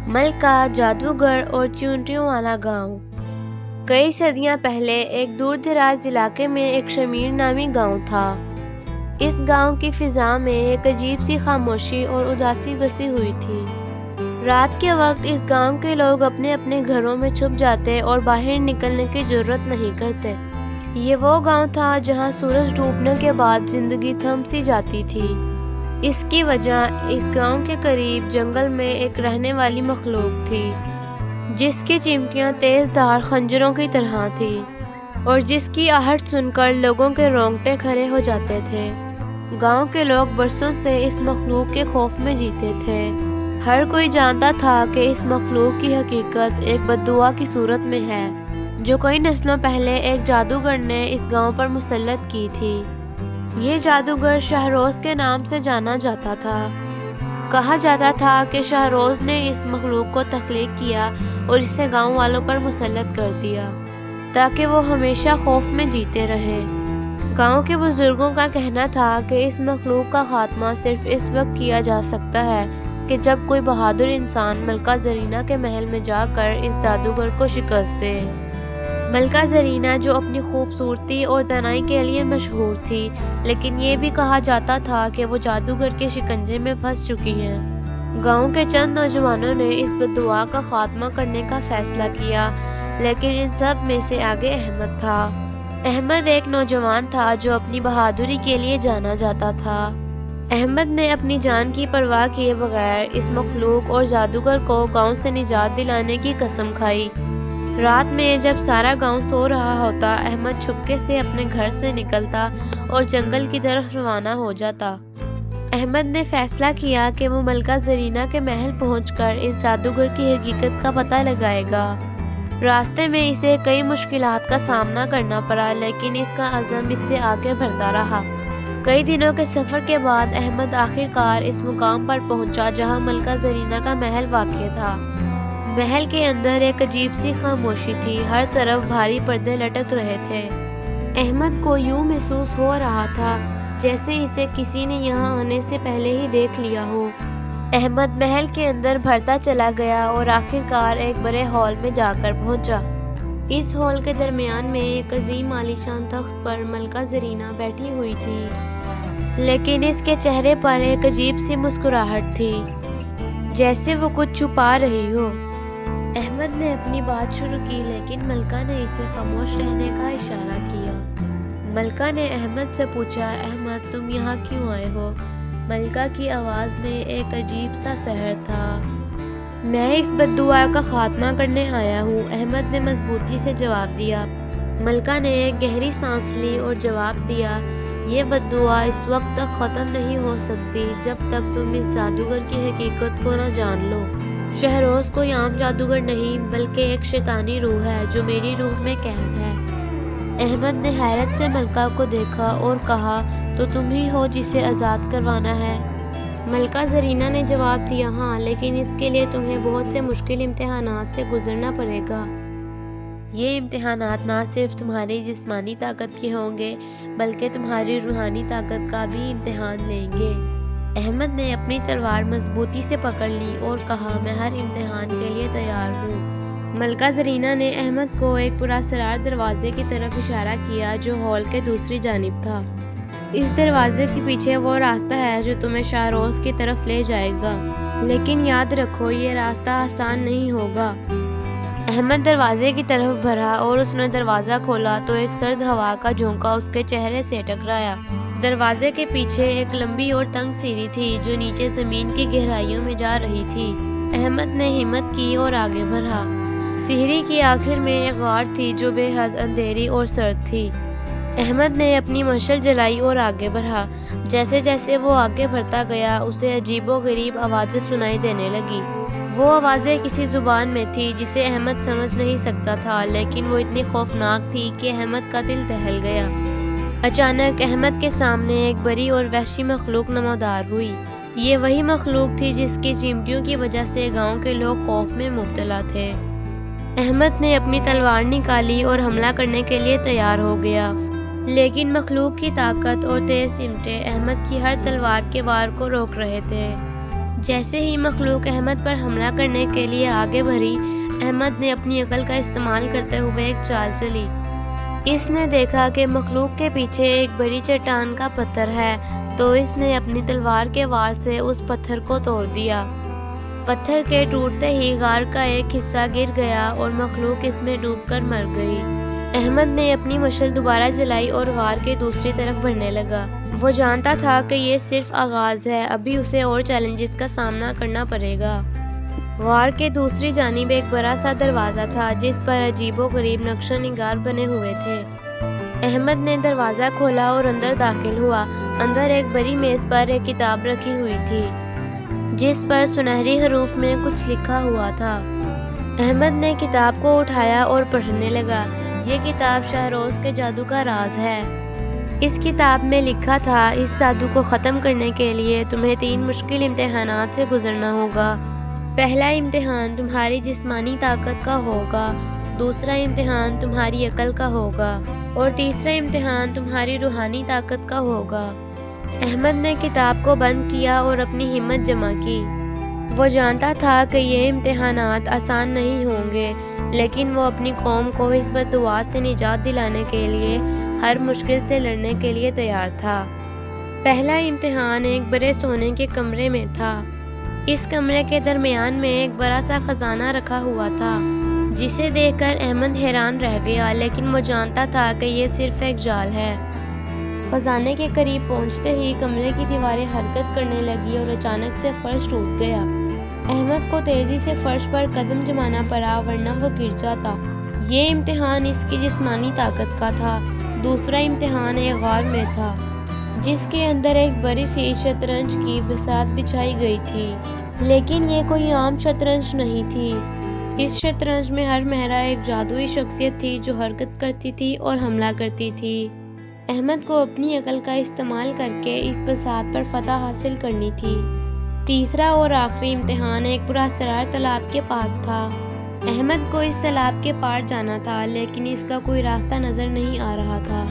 ملکہ، جادوگر اور چیونٹیوں والا گاؤں۔ کئی صدیاں پہلے ایک دور دراز علاقے میں ایک شمیر نامی گاؤں تھا۔ اس گاؤں کی فضا میں ایک عجیب سی خاموشی اور اداسی بسی ہوئی تھی۔ رات کے وقت اس گاؤں کے لوگ اپنے اپنے گھروں میں چھپ جاتے اور باہر نکلنے کی جرات نہیں کرتے۔ یہ وہ گاؤں تھا جہاں سورج ڈوبنے کے بعد زندگی تھم سی جاتی تھی۔ اس کی وجہ اس گاؤں کے قریب جنگل میں ایک رہنے والی مخلوق تھی، جس کی چمٹیاں تیز دھار خنجروں کی طرح تھی اور جس کی آہٹ سن کر لوگوں کے رونگٹے کھڑے ہو جاتے تھے۔ گاؤں کے لوگ برسوں سے اس مخلوق کے خوف میں جیتے تھے۔ ہر کوئی جانتا تھا کہ اس مخلوق کی حقیقت ایک بددعا کی صورت میں ہے، جو کئی نسلوں پہلے ایک جادوگر نے اس گاؤں پر مسلط کی تھی۔ یہ جادوگر شاہروز کے نام سے جانا جاتا تھا۔ کہا جاتا تھا کہ شاہروز نے اس مخلوق کو تخلیق کیا اور اسے گاؤں والوں پر مسلط کر دیا تاکہ وہ ہمیشہ خوف میں جیتے رہیں۔ گاؤں کے بزرگوں کا کہنا تھا کہ اس مخلوق کا خاتمہ صرف اس وقت کیا جا سکتا ہے کہ جب کوئی بہادر انسان ملکہ زرینہ کے محل میں جا کر اس جادوگر کو شکست دے۔ ملکہ زرینہ جو اپنی خوبصورتی اور دانائی کے لیے مشہور تھی، لیکن یہ بھی کہا جاتا تھا کہ وہ جادوگر کے شکنجے میں پھنس چکی ہیں۔ گاؤں کے چند نوجوانوں نے اس بددعا کا خاتمہ کرنے کا فیصلہ کیا، لیکن ان سب میں سے آگے احمد تھا۔ احمد ایک نوجوان تھا جو اپنی بہادری کے لیے جانا جاتا تھا۔ احمد نے اپنی جان کی پرواہ کیے بغیر اس مخلوق اور جادوگر کو گاؤں سے نجات دلانے کی قسم کھائی۔ رات میں جب سارا گاؤں سو رہا ہوتا، احمد چھپکے سے اپنے گھر سے نکلتا اور جنگل کی طرف روانہ ہو جاتا۔ احمد نے فیصلہ کیا کہ وہ ملکہ زرینہ کے محل پہنچ کر اس جادوگر کی حقیقت کا پتہ لگائے گا۔ راستے میں اسے کئی مشکلات کا سامنا کرنا پڑا، لیکن اس کا عزم اس سے آگے بڑھتا رہا۔ کئی دنوں کے سفر کے بعد احمد آخر کار اس مقام پر پہنچا جہاں ملکہ زرینہ کا محل واقع تھا۔ محل کے اندر ایک عجیب سی خاموشی تھی، ہر طرف بھاری پردے لٹک رہے تھے۔ احمد کو یوں محسوس ہو رہا تھا جیسے اسے کسی نے یہاں آنے سے پہلے ہی دیکھ لیا ہو۔ احمد محل کے اندر بڑھتا چلا گیا اور آخر کار ایک بڑے ہال میں جا کر پہنچا۔ اس ہال کے درمیان میں ایک عظیم عالیشان تخت پر ملکہ زرینہ بیٹھی ہوئی تھی، لیکن اس کے چہرے پر ایک عجیب سی مسکراہٹ تھی، جیسے وہ کچھ چھپا رہی ہو۔ احمد نے اپنی بات شروع کی، لیکن ملکہ نے اسے خاموش رہنے کا اشارہ کیا۔ ملکہ نے احمد سے پوچھا، احمد تم یہاں کیوں آئے ہو؟ ملکہ کی آواز میں ایک عجیب سا سحر تھا۔ میں اس بددعا کا خاتمہ کرنے آیا ہوں، احمد نے مضبوطی سے جواب دیا۔ ملکہ نے ایک گہری سانس لی اور جواب دیا، یہ بددعا اس وقت تک ختم نہیں ہو سکتی جب تک تم اس جادوگر کی حقیقت کو نہ جان لو۔ شاہروز کوئی عام جادوگر نہیں، بلکہ ایک شیطانی روح ہے جو میری روح میں قید ہے۔ احمد نے حیرت سے ملکہ کو دیکھا اور کہا، تو تم ہی ہو جسے آزاد کروانا ہے؟ ملکہ زرینہ نے جواب دیا، ہاں، لیکن اس کے لیے تمہیں بہت سے مشکل امتحانات سے گزرنا پڑے گا۔ یہ امتحانات نہ صرف تمہاری جسمانی طاقت کے ہوں گے، بلکہ تمہاری روحانی طاقت کا بھی امتحان لیں گے۔ احمد نے اپنی تلوار مضبوطی سے پکڑ لی اور کہا، میں ہر امتحان کے لیے تیار ہوں۔ ملکہ زرینہ نے احمد کو ایک پراسرار دروازے کی طرف اشارہ کیا جو ہال کے دوسری جانب تھا۔ اس دروازے کے پیچھے وہ راستہ ہے جو تمہیں شاہروز کی طرف لے جائے گا، لیکن یاد رکھو یہ راستہ آسان نہیں ہوگا۔ احمد دروازے کی طرف بڑھا اور اس نے دروازہ کھولا تو ایک سرد ہوا کا جھونکا اس کے چہرے سے ٹکرایا۔ دروازے کے پیچھے ایک لمبی اور تنگ سیڑھی تھی جو نیچے زمین کی گہرائیوں میں جا رہی تھی۔ احمد نے ہمت کی اور آگے بڑھا۔ سیڑھی کی آخر میں ایک غار تھی جو بے حد اندھیری اور سرد تھی۔ احمد نے اپنی مشعل جلائی اور آگے بڑھا۔ جیسے جیسے وہ آگے بڑھتا گیا اسے عجیب و غریب آوازیں سنائی دینے لگی۔ وہ آوازیں کسی زبان میں تھی جسے احمد سمجھ نہیں سکتا تھا، لیکن وہ اتنی خوفناک تھی کہ احمد کا دل دہل گیا۔ اچانک احمد کے سامنے ایک بڑی اور وحشی مخلوق نمودار ہوئی۔ یہ وہی مخلوق تھی جس کی چمٹیوں کی وجہ سے گاؤں کے لوگ خوف میں مبتلا تھے۔ احمد نے اپنی تلوار نکالی اور حملہ کرنے کے لیے تیار ہو گیا، لیکن مخلوق کی طاقت اور تیز چمٹے احمد کی ہر تلوار کے وار کو روک رہے تھے۔ جیسے ہی مخلوق احمد پر حملہ کرنے کے لیے آگے بڑھی، احمد نے اپنی عقل کا استعمال کرتے ہوئے ایک چال چلی۔ اس نے دیکھا کہ مخلوق کے پیچھے ایک بڑی چٹان کا پتھر ہے، تو اس نے اپنی تلوار کے وار سے اس پتھر کو توڑ دیا۔ پتھر کے ٹوٹتے ہی غار کا ایک حصہ گر گیا اور مخلوق اس میں ڈوب کر مر گئی۔ احمد نے اپنی مشعل دوبارہ جلائی اور غار کے دوسری طرف بڑھنے لگا۔ وہ جانتا تھا کہ یہ صرف آغاز ہے، ابھی اسے اور چیلنجز کا سامنا کرنا پڑے گا۔ غار کے دوسری جانب ایک بڑا سا دروازہ تھا جس پر عجیب و غریب نقشہ نگار بنے ہوئے تھے۔ احمد نے دروازہ کھولا اور اندر داخل ہوا۔ اندر ایک بڑی میز پر ایک کتاب رکھی ہوئی تھی جس پر سنہری حروف میں کچھ لکھا ہوا تھا۔ احمد نے کتاب کو اٹھایا اور پڑھنے لگا۔ یہ کتاب شہروز کے جادو کا راز ہے۔ اس کتاب میں لکھا تھا، اس جادو کو ختم کرنے کے لیے تمہیں 3 مشکل امتحانات سے گزرنا ہوگا۔ پہلا امتحان تمہاری جسمانی طاقت کا ہوگا، دوسرا امتحان تمہاری عقل کا ہوگا اور تیسرا امتحان تمہاری روحانی طاقت کا ہوگا۔ احمد نے کتاب کو بند کیا اور اپنی ہمت جمع کی۔ وہ جانتا تھا کہ یہ امتحانات آسان نہیں ہوں گے، لیکن وہ اپنی قوم کو اس بددعا سے نجات دلانے کے لیے ہر مشکل سے لڑنے کے لیے تیار تھا۔ پہلا امتحان ایک بڑے سونے کے کمرے میں تھا۔ اس کمرے کے درمیان میں ایک بڑا سا خزانہ رکھا ہوا تھا جسے دیکھ کر احمد حیران رہ گیا، لیکن وہ جانتا تھا کہ یہ صرف ایک جال ہے۔ خزانے کے قریب پہنچتے ہی کمرے کی دیواریں حرکت کرنے لگی اور اچانک سے فرش ٹوٹ گیا۔ احمد کو تیزی سے فرش پر قدم جمانا پڑا ورنہ وہ گر جاتا۔ یہ امتحان اس کی جسمانی طاقت کا تھا۔ دوسرا امتحان ایک غار میں تھا جس کے اندر ایک بڑی سی شطرنج کی بساط بچھائی گئی تھی، لیکن یہ کوئی عام شطرنج نہیں تھی۔ اس شطرنج میں ہر مہرہ ایک جادوئی شخصیت تھی جو حرکت کرتی تھی اور حملہ کرتی تھی۔ احمد کو اپنی عقل کا استعمال کر کے اس بساط پر فتح حاصل کرنی تھی۔ تیسرا اور آخری امتحان ایک پراسرار تالاب کے پاس تھا۔ احمد کو اس تالاب کے پار جانا تھا، لیکن اس کا کوئی راستہ نظر نہیں آ رہا تھا۔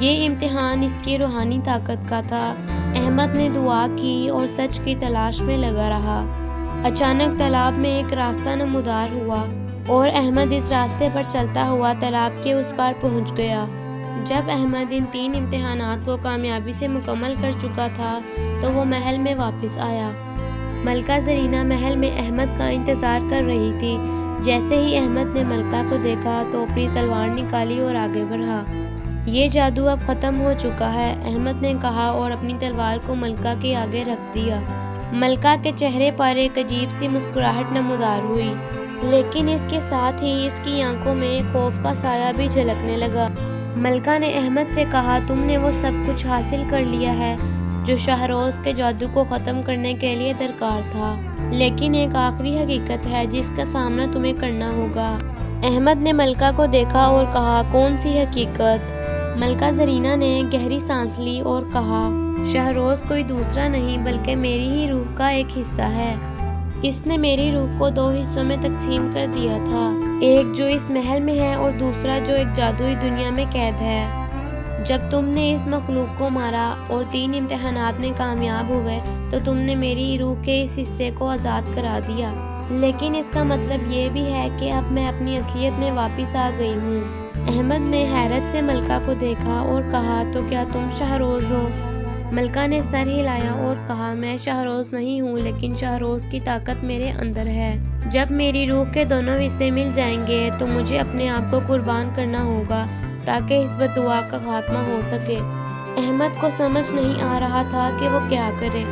یہ امتحان اس کی روحانی طاقت کا تھا۔ احمد نے دعا کی اور سچ کی تلاش میں لگا رہا۔ اچانک تالاب میں ایک راستہ نمودار ہوا اور احمد اس راستے پر چلتا ہوا تالاب کے اس پار پہنچ گیا۔ جب احمد ان 3 امتحانات کو کامیابی سے مکمل کر چکا تھا تو وہ محل میں واپس آیا۔ ملکہ زرینہ محل میں احمد کا انتظار کر رہی تھی۔ جیسے ہی احمد نے ملکہ کو دیکھا تو اپنی تلوار نکالی اور آگے بڑھا۔ یہ جادو اب ختم ہو چکا ہے، احمد نے کہا اور اپنی تلوار کو ملکہ کے آگے رکھ دیا۔ ملکہ کے چہرے پر ایک عجیب سی مسکراہٹ نمودار ہوئی، لیکن اس کے ساتھ ہی اس کی آنکھوں میں خوف کا سایہ بھی جھلکنے لگا۔ ملکہ نے احمد سے کہا، تم نے وہ سب کچھ حاصل کر لیا ہے جو شہروز کے جادو کو ختم کرنے کے لیے درکار تھا، لیکن ایک آخری حقیقت ہے جس کا سامنا تمہیں کرنا ہوگا۔ احمد نے ملکہ کو دیکھا اور کہا، کون سی حقیقت؟ ملکہ زرینہ نے گہری سانس لی اور کہا، شہروز کوئی دوسرا نہیں بلکہ میری ہی روح کا ایک حصہ ہے۔ اس نے میری روح کو 2 حصوں میں تقسیم کر دیا تھا، ایک جو اس محل میں ہے اور دوسرا جو ایک جادوئی دنیا میں قید ہے۔ جب تم نے اس مخلوق کو مارا اور 3 امتحانات میں کامیاب ہوئے تو تم نے میری روح کے اس حصے کو آزاد کرا دیا، لیکن اس کا مطلب یہ بھی ہے کہ اب میں اپنی اصلیت میں واپس آ گئی ہوں۔ احمد نے حیرت سے ملکہ کو دیکھا اور کہا، تو کیا تم شہروز ہو؟ ملکہ نے سر ہلایا اور کہا، میں شہروز نہیں ہوں، لیکن شہروز کی طاقت میرے اندر ہے۔ جب میری روح کے دونوں حصے مل جائیں گے تو مجھے اپنے آپ کو قربان کرنا ہوگا تاکہ اس بددعا کا خاتمہ ہو سکے۔ احمد کو سمجھ نہیں آ رہا تھا کہ وہ کیا کرے۔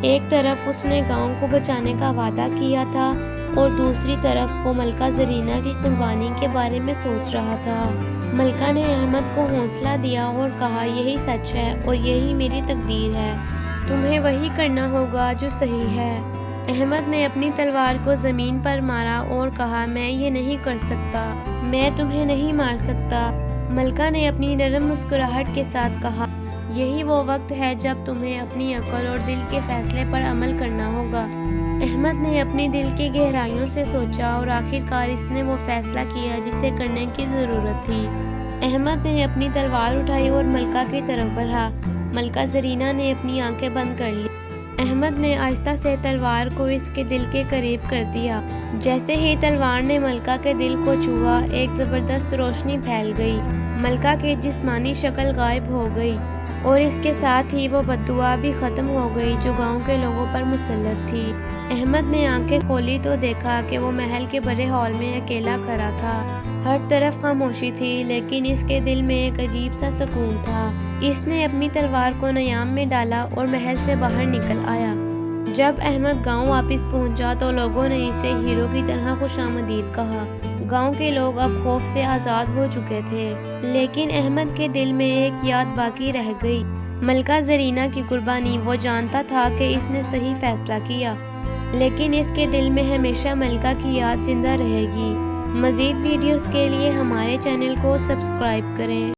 ایک طرف اس نے گاؤں کو بچانے کا وعدہ کیا تھا اور دوسری طرف وہ ملکہ زرینہ کی قربانی کے بارے میں سوچ رہا تھا۔ ملکہ نے احمد کو حوصلہ دیا اور کہا، یہی سچ ہے اور یہی میری تقدیر ہے، تمہیں وہی کرنا ہوگا جو صحیح ہے۔ احمد نے اپنی تلوار کو زمین پر مارا اور کہا، میں یہ نہیں کر سکتا، میں تمہیں نہیں مار سکتا۔ ملکہ نے اپنی نرم مسکراہٹ کے ساتھ کہا، یہی وہ وقت ہے جب تمہیں اپنی عقل اور دل کے فیصلے پر عمل کرنا ہوگا۔ احمد نے اپنی دل کی گہرائیوں سے سوچا اور آخر کار اس نے وہ فیصلہ کیا جسے کرنے کی ضرورت تھی۔ احمد نے اپنی تلوار اٹھائی اور ملکہ کی طرف بڑھا۔ ملکہ زرینہ نے اپنی آنکھیں بند کر لی۔ احمد احمد نے آہستہ سے تلوار کو اس کے دل کے قریب کر دیا۔ جیسے ہی تلوار نے ملکہ کے دل کو چھوا، ایک زبردست روشنی پھیل گئی، ملکہ کی جسمانی شکل غائب ہو گئی اور اس کے ساتھ ہی وہ بددعا بھی ختم ہو گئی جو گاؤں کے لوگوں پر مسلط تھی۔ احمد نے آنکھیں کھولی تو دیکھا کہ وہ محل کے بڑے ہال میں اکیلا کھڑا تھا۔ ہر طرف خاموشی تھی، لیکن اس کے دل میں ایک عجیب سا سکون تھا۔ اس نے اپنی تلوار کو نیام میں ڈالا اور محل سے باہر نکل آیا۔ جب احمد گاؤں واپس پہنچا تو لوگوں نے اسے ہیرو کی طرح خوش آمدید کہا۔ گاؤں کے لوگ اب خوف سے آزاد ہو چکے تھے، لیکن احمد کے دل میں ایک یاد باقی رہ گئی، ملکہ زرینہ کی قربانی۔ وہ جانتا تھا کہ اس نے صحیح فیصلہ کیا، لیکن اس کے دل میں ہمیشہ ملکہ کی یاد زندہ رہے گی۔ مزید ویڈیوز کے لیے ہمارے چینل کو سبسکرائب کریں۔